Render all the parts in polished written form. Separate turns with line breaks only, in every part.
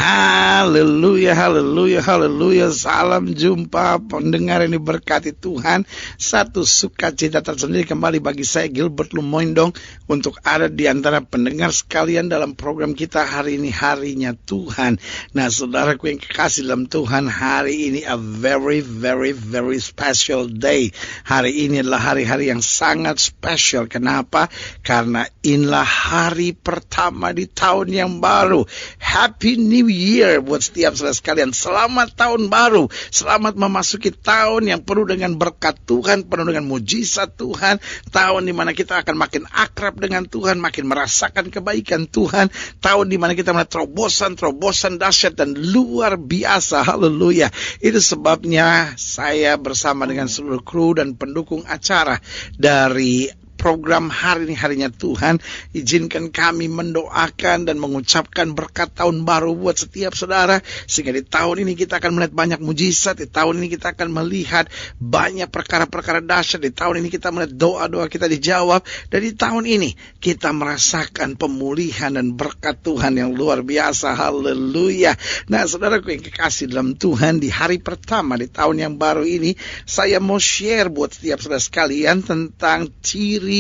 Haleluya, haleluya, haleluya. Salam jumpa pendengar yang diberkati Tuhan. Satu sukacita tersendiri kembali bagi saya Gilbert Lumoindong untuk ada di antara pendengar sekalian dalam program kita hari ini, Harinya Tuhan. Nah, saudaraku yang kekasih dalam Tuhan, hari ini a very, very, very special day. Hari ini adalah hari-hari yang sangat spesial. Kenapa? Karena inilah hari pertama di tahun yang baru. Happy New Year buat setiap saudara sekalian. Selamat tahun baru. Selamat memasuki tahun yang penuh dengan berkat Tuhan, penuh dengan mujizat Tuhan. Tahun di mana kita akan makin akrab dengan Tuhan, makin merasakan kebaikan Tuhan. Tahun di mana kita melihat terobosan dahsyat dan luar biasa. Haleluya. Itu sebabnya saya bersama dengan seluruh kru dan pendukung acara dari program Hari ini Harinya Tuhan, izinkan kami mendoakan dan mengucapkan berkat tahun baru buat setiap saudara, sehingga di tahun ini kita akan melihat banyak mujizat, di tahun ini kita akan melihat banyak perkara-perkara dahsyat, di tahun ini kita melihat doa-doa kita dijawab, dan di tahun ini kita merasakan pemulihan dan berkat Tuhan yang luar biasa. Haleluya. Nah, saudaraku yang kekasih dalam Tuhan, di hari pertama di tahun yang baru ini, saya mau share buat setiap saudara sekalian tentang ciri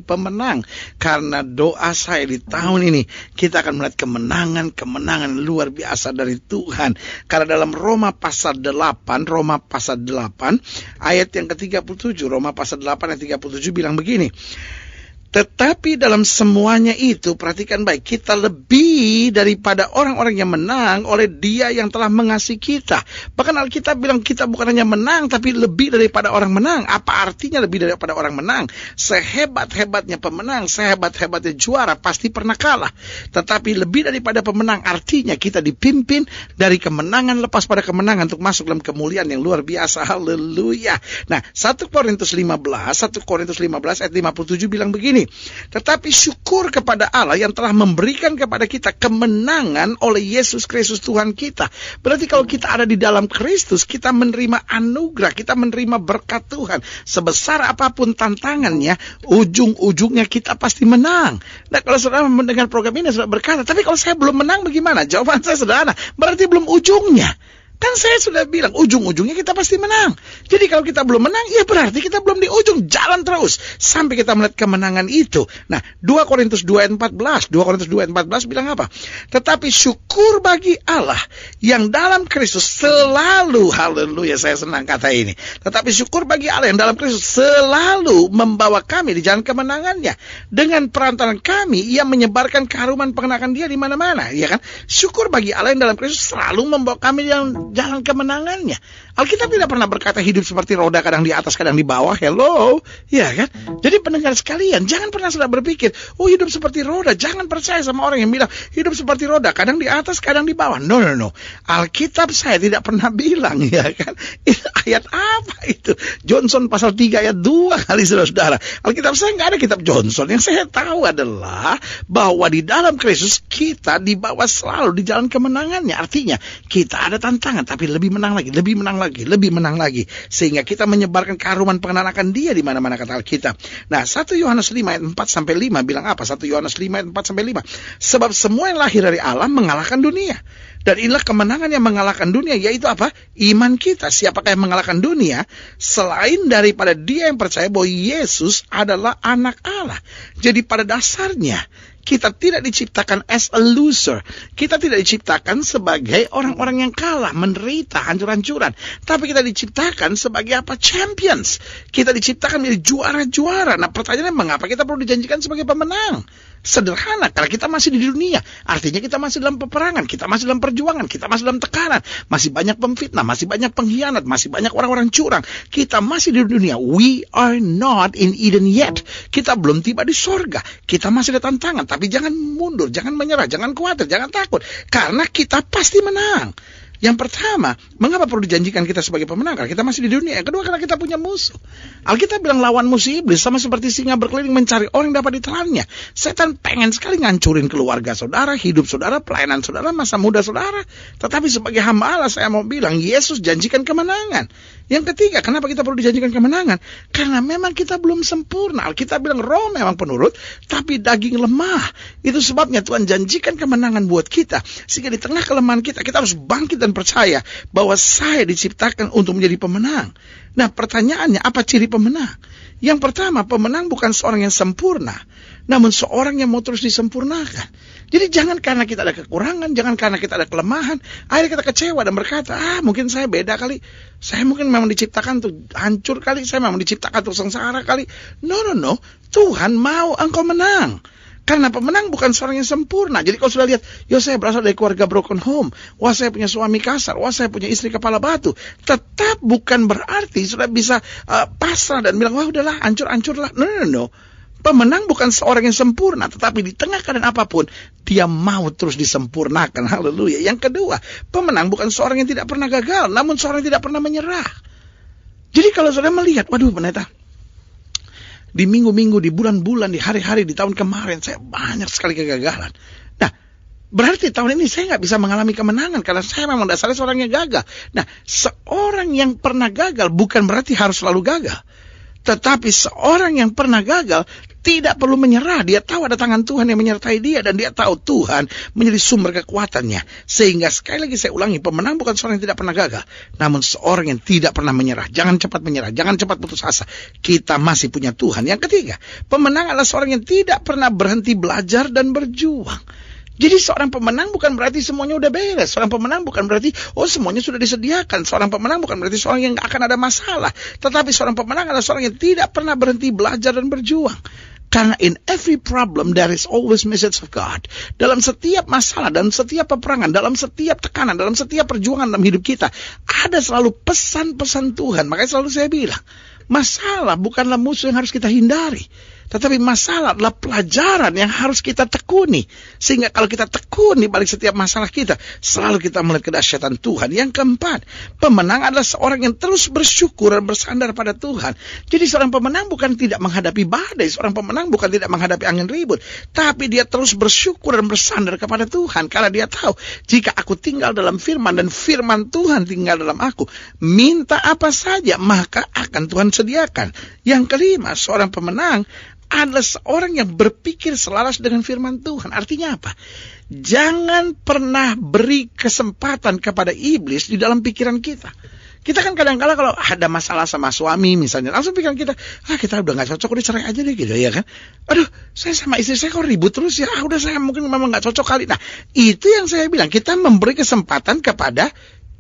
pemenang. Karena doa saya di tahun ini kita akan melihat kemenangan luar biasa dari Tuhan. Karena dalam Roma pasal 8 ayat yang ke-37, Roma pasal 8 ayat 37 bilang begini. Tetapi dalam semuanya itu, perhatikan baik, kita lebih daripada orang-orang yang menang oleh Dia yang telah mengasihi kita. Bahkan Alkitab bilang kita bukan hanya menang, tapi lebih daripada orang menang. Apa artinya lebih daripada orang menang? Sehebat-hebatnya pemenang, sehebat-hebatnya juara, pasti pernah kalah. Tetapi lebih daripada pemenang, artinya kita dipimpin dari kemenangan lepas pada kemenangan untuk masuk dalam kemuliaan yang luar biasa. Haleluya. Nah, 1 Korintus 15 ayat 57 bilang begini. Tetapi syukur kepada Allah yang telah memberikan kepada kita kemenangan oleh Yesus Kristus Tuhan kita. Berarti kalau kita ada di dalam Kristus, kita menerima anugerah, kita menerima berkat Tuhan. Sebesar apapun tantangannya, ujung-ujungnya kita pasti menang. Nah, kalau saudara mendengar program ini, saudara berkata, tapi kalau saya belum menang bagaimana? Jawaban saya sederhana, berarti belum ujungnya. Kan saya sudah bilang, ujung-ujungnya kita pasti menang. Jadi kalau kita belum menang, ya berarti kita belum di ujung. Jalan terus sampai kita melihat kemenangan itu. Nah, 2 Korintus 2 ayat 14 bilang apa? Tetapi syukur bagi Allah yang dalam Kristus selalu, haleluya, saya senang kata ini. Tetapi syukur bagi Allah yang dalam Kristus selalu membawa kami di jalan kemenangannya. Dengan perantaran kami, Ia menyebarkan keharuman pengenakan Dia di mana-mana. Ya kan? Syukur bagi Allah yang dalam Kristus selalu membawa kami di jalan kemenangannya. Alkitab tidak pernah berkata hidup seperti roda, kadang di atas, kadang di bawah. Hello, ya kan? Jadi pendengar sekalian, jangan pernah sudah berpikir, oh hidup seperti roda. Jangan percaya sama orang yang bilang hidup seperti roda, kadang di atas, kadang di bawah. No. Alkitab saya tidak pernah bilang, ya kan? Itu ayat apa itu? Johnson pasal 3 ayat 2 kali, saudara. Alkitab saya nggak ada kitab Johnson. Yang saya tahu adalah bahwa di dalam Kristus kita dibawa selalu di jalan kemenangannya. Artinya kita ada tantangan, tapi lebih menang lagi, sehingga kita menyebarkan keharuman pengenalan Dia di mana-mana, kata Alkitab. Nah, 1 Yohanes 5 ayat 4-5 bilang apa? 1 Yohanes 5 ayat 4-5. Sebab semua yang lahir dari Allah mengalahkan dunia. Dan inilah kemenangan yang mengalahkan dunia, yaitu apa? Iman kita. Siapakah yang mengalahkan dunia? Selain daripada dia yang percaya bahwa Yesus adalah anak Allah. Jadi pada dasarnya kita tidak diciptakan as a loser. Kita tidak diciptakan sebagai orang-orang yang kalah, menderita, hancur-hancuran. Tapi kita diciptakan sebagai apa? Champions. Kita diciptakan menjadi juara-juara. Nah, pertanyaannya, mengapa kita perlu dijanjikan sebagai pemenang? Sederhana, karena kita masih di dunia. Artinya kita masih dalam peperangan, kita masih dalam perjuangan, kita masih dalam tekanan. Masih banyak pemfitnah, masih banyak pengkhianat, masih banyak orang-orang curang. Kita masih di dunia. We are not in Eden yet. Kita belum tiba di sorga. Kita masih ada tantangan. Tapi jangan mundur, jangan menyerah, jangan khawatir, jangan takut. Karena kita pasti menang. Yang pertama, mengapa perlu dijanjikan kita sebagai pemenang? Karena kita masih di dunia. Yang kedua, karena kita punya musuh. Alkitab bilang lawan musuh iblis sama seperti singa berkeliling mencari orang yang dapat ditelannya. Setan pengen sekali ngancurin keluarga saudara, hidup saudara, pelayanan saudara, masa muda saudara. Tetapi sebagai hamba Allah saya mau bilang, Yesus janjikan kemenangan. Yang ketiga, kenapa kita perlu dijanjikan kemenangan? Karena memang kita belum sempurna. Alkitab bilang roh memang penurut, tapi daging lemah. Itu sebabnya Tuhan janjikan kemenangan buat kita. Sehingga di tengah kelemahan kita harus bangkit dan percaya bahwa saya diciptakan untuk menjadi pemenang. Nah, pertanyaannya, apa ciri pemenang? Yang pertama, pemenang bukan seorang yang sempurna, namun seorang yang mau terus disempurnakan. Jadi jangan karena kita ada kekurangan, jangan karena kita ada kelemahan, akhirnya kita kecewa dan berkata, mungkin saya beda kali, saya mungkin memang diciptakan untuk hancur kali, saya memang diciptakan untuk sengsara kali. No, Tuhan mau engkau menang. Karena pemenang bukan seorang yang sempurna. Jadi kalau sudah lihat, saya berasal dari keluarga broken home, saya punya suami kasar, saya punya istri kepala batu, tetap bukan berarti sudah bisa pasrah dan bilang, udahlah, hancur-hancurlah. No. Pemenang bukan seorang yang sempurna, tetapi di tengah keadaan apapun, dia mau terus disempurnakan. Haleluya. Yang kedua, pemenang bukan seorang yang tidak pernah gagal, namun seorang yang tidak pernah menyerah. Jadi kalau saudara melihat, pendeta, di minggu-minggu, di bulan-bulan, di hari-hari, di tahun kemarin, saya banyak sekali kegagalan. Nah, berarti tahun ini saya nggak bisa mengalami kemenangan, karena saya memang dasarnya seorang yang gagal. Nah, seorang yang pernah gagal bukan berarti harus selalu gagal. Tetapi seorang yang pernah gagal tidak perlu menyerah. Dia tahu ada tangan Tuhan yang menyertai dia, dan dia tahu Tuhan menjadi sumber kekuatannya. Sehingga sekali lagi saya ulangi, pemenang bukan seorang yang tidak pernah gagal, namun seorang yang tidak pernah menyerah. Jangan cepat menyerah, jangan cepat putus asa. Kita masih punya Tuhan. Yang ketiga, pemenang adalah seorang yang tidak pernah berhenti belajar dan berjuang. Jadi seorang pemenang bukan berarti semuanya udah beres. Seorang pemenang bukan berarti semuanya sudah disediakan. Seorang pemenang bukan berarti seorang yang gak akan ada masalah. Tetapi seorang pemenang adalah seorang yang tidak pernah berhenti belajar dan berjuang. Karena in every problem there is always message of God. Dalam setiap masalah, dalam setiap peperangan, dalam setiap tekanan, dalam setiap perjuangan dalam hidup kita, ada selalu pesan-pesan Tuhan. Makanya selalu saya bilang, masalah bukanlah musuh yang harus kita hindari, tetapi masalah adalah pelajaran yang harus kita tekuni. Sehingga kalau kita tekuni balik setiap masalah kita, selalu kita melihat kedahsyatan Tuhan. Yang keempat, pemenang adalah seorang yang terus bersyukur dan bersandar pada Tuhan. Jadi seorang pemenang bukan tidak menghadapi badai, seorang pemenang bukan tidak menghadapi angin ribut, tapi dia terus bersyukur dan bersandar kepada Tuhan. Karena dia tahu, jika aku tinggal dalam firman dan firman Tuhan tinggal dalam aku, minta apa saja maka akan Tuhan sediakan. Yang kelima, seorang pemenang adalah seorang yang berpikir selaras dengan firman Tuhan. Artinya apa? Jangan pernah beri kesempatan kepada iblis di dalam pikiran kita. Kita kan kadang-kala kalau ada masalah sama suami misalnya, langsung pikiran kita, kita udah gak cocok, udah cerai aja deh gitu ya kan. Aduh, saya sama istri saya kok ribut terus ya, udah saya mungkin memang gak cocok kali. Nah, itu yang saya bilang, kita memberi kesempatan kepada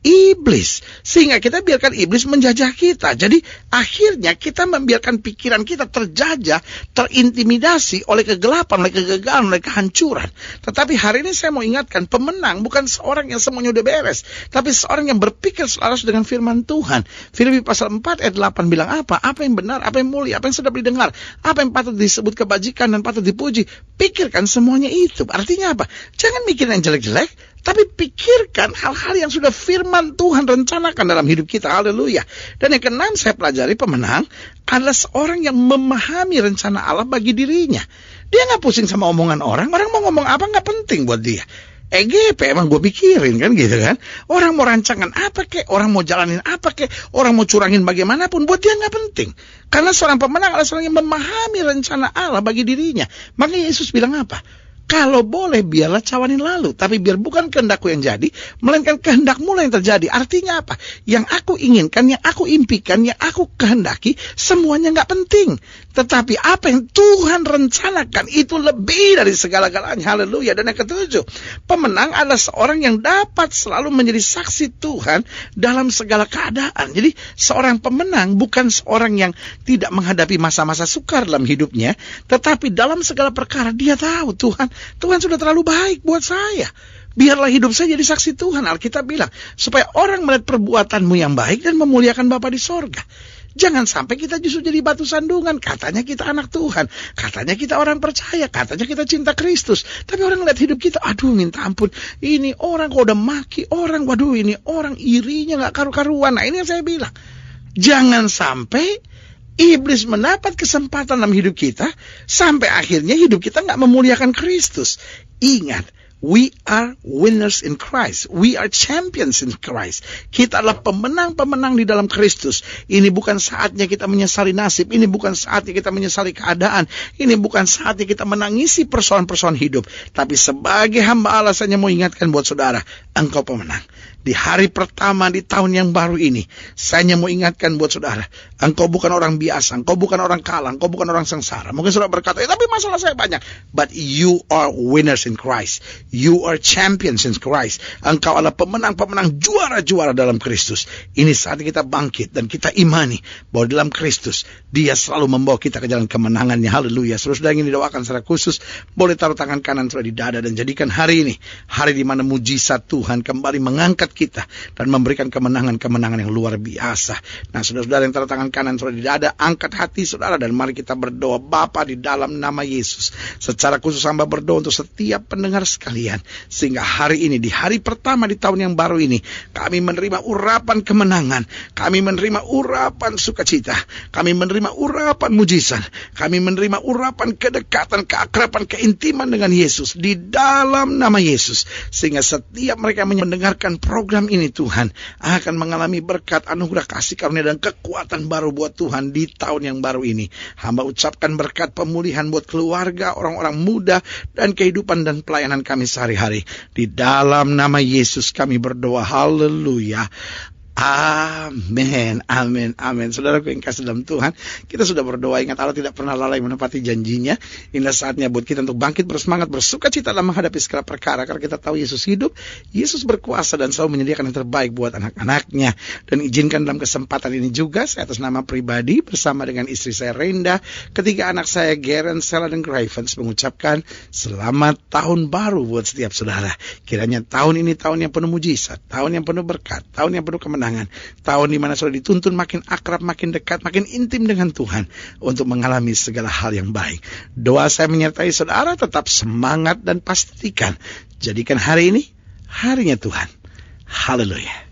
iblis, sehingga kita biarkan iblis menjajah kita. Jadi akhirnya kita membiarkan pikiran kita terjajah, terintimidasi oleh kegelapan, oleh kegagalan, oleh kehancuran. Tetapi hari ini saya mau ingatkan, pemenang bukan seorang yang semuanya udah beres, tapi seorang yang berpikir selaras dengan firman Tuhan. Filipi pasal 4 ayat 8 bilang apa? Apa yang benar, apa yang mulia, apa yang sedap didengar, apa yang patut disebut kebajikan dan patut dipuji, pikirkan semuanya itu. Artinya apa? Jangan mikirin yang jelek-jelek, tapi pikirkan hal-hal yang sudah firman Tuhan rencanakan dalam hidup kita. Haleluya. Dan yang keenam saya pelajari, pemenang adalah seorang yang memahami rencana Allah bagi dirinya. Dia gak pusing sama omongan orang. Orang mau ngomong apa gak penting buat dia. EGP emang gue pikirin kan gitu kan. Orang mau rancangan apa kek, orang mau jalanin apa kek, orang mau curangin bagaimanapun, buat dia gak penting. Karena seorang pemenang adalah seorang yang memahami rencana Allah bagi dirinya. Makanya Yesus bilang apa? Kalau boleh biarlah cawanin lalu, tapi biar bukan kehendakku yang jadi, melainkan kehendakmu yang terjadi. Artinya apa? Yang aku inginkan, yang aku impikan, yang aku kehendaki, semuanya gak penting. Tetapi apa yang Tuhan rencanakan itu lebih dari segala-galanya. Haleluya. Dan yang ketujuh, pemenang adalah seorang yang dapat selalu menjadi saksi Tuhan dalam segala keadaan. Jadi seorang pemenang bukan seorang yang tidak menghadapi masa-masa sukar dalam hidupnya, tetapi dalam segala perkara dia tahu Tuhan sudah terlalu baik buat saya. Biarlah hidup saya jadi saksi Tuhan. Alkitab bilang, supaya orang melihat perbuatanmu yang baik dan memuliakan Bapa di sorga. Jangan sampai kita justru jadi batu sandungan. Katanya kita anak Tuhan, katanya kita orang percaya, katanya kita cinta Kristus. Tapi orang lihat hidup kita, aduh minta ampun, ini orang kok udah maki orang, waduh ini orang irinya gak karu-karuan. Nah ini yang saya bilang, jangan sampai iblis mendapat kesempatan dalam hidup kita, sampai akhirnya hidup kita gak memuliakan Kristus. Ingat, we are winners in Christ. We are champions in Christ. Kita adalah pemenang-pemenang di dalam Kristus. Ini bukan saatnya kita menyesali nasib. Ini bukan saatnya kita menyesali keadaan. Ini bukan saatnya kita menangisi persoalan-persoalan hidup. Tapi sebagai hamba Allah, saya mau ingatkan buat saudara, engkau pemenang. Di hari pertama di tahun yang baru ini, saya mau ingatkan buat saudara, engkau bukan orang biasa, engkau bukan orang kalah, engkau bukan orang sengsara. Mungkin saudara berkata, tapi masalah saya banyak. But you are winners in Christ. You are champions in Christ. Engkau adalah pemenang-pemenang, juara-juara dalam Kristus. Ini saat kita bangkit dan kita imani bahwa dalam Kristus, Dia selalu membawa kita ke jalan kemenangannya. Haleluya. Saudara ingin didoakan secara khusus, boleh taruh tangan kanan saudara di dada dan jadikan hari ini hari di mana mujizat Tuhan kembali mengangkat kita dan memberikan kemenangan-kemenangan yang luar biasa. Nah, saudara-saudara yang taruh tangan kanan saudara di dada, angkat hati saudara dan mari kita berdoa. Bapa, di dalam nama Yesus, secara khusus hamba berdoa untuk setiap pendengar sekalian, sehingga hari ini, di hari pertama di tahun yang baru ini, kami menerima urapan kemenangan, kami menerima urapan sukacita, kami menerima urapan mujizat, kami menerima urapan kedekatan, keakraban, keintiman dengan Yesus di dalam nama Yesus, sehingga setiap mereka mendengarkan program ini Tuhan akan mengalami berkat, anugerah, kasih karunia dan kekuatan baru buat Tuhan di tahun yang baru ini. Hamba ucapkan berkat pemulihan buat keluarga, orang-orang muda dan kehidupan dan pelayanan kami sehari-hari. Di dalam nama Yesus kami berdoa. Haleluya. Amin, amin, amin. Saudaraku yang kasih dalam Tuhan, kita sudah berdoa. Ingat, Allah tidak pernah lalai menepati janjinya. Inilah saatnya buat kita untuk bangkit bersemangat, bersuka cita dalam menghadapi segala perkara. Karena kita tahu Yesus hidup, Yesus berkuasa dan selalu menyediakan yang terbaik buat anak-anaknya. Dan izinkan dalam kesempatan ini juga, saya atas nama pribadi bersama dengan istri saya Renda, ketiga anak saya Garen, Sela dan Gravens mengucapkan selamat tahun baru buat setiap saudara. Kiranya tahun ini tahun yang penuh mujizat, tahun yang penuh berkat, tahun yang penuh kemenangan, tahun di mana saudara dituntun makin akrab, makin dekat, makin intim dengan Tuhan untuk mengalami segala hal yang baik. Doa saya menyertai saudara, tetap semangat dan pastikan jadikan hari ini harinya Tuhan. Haleluya.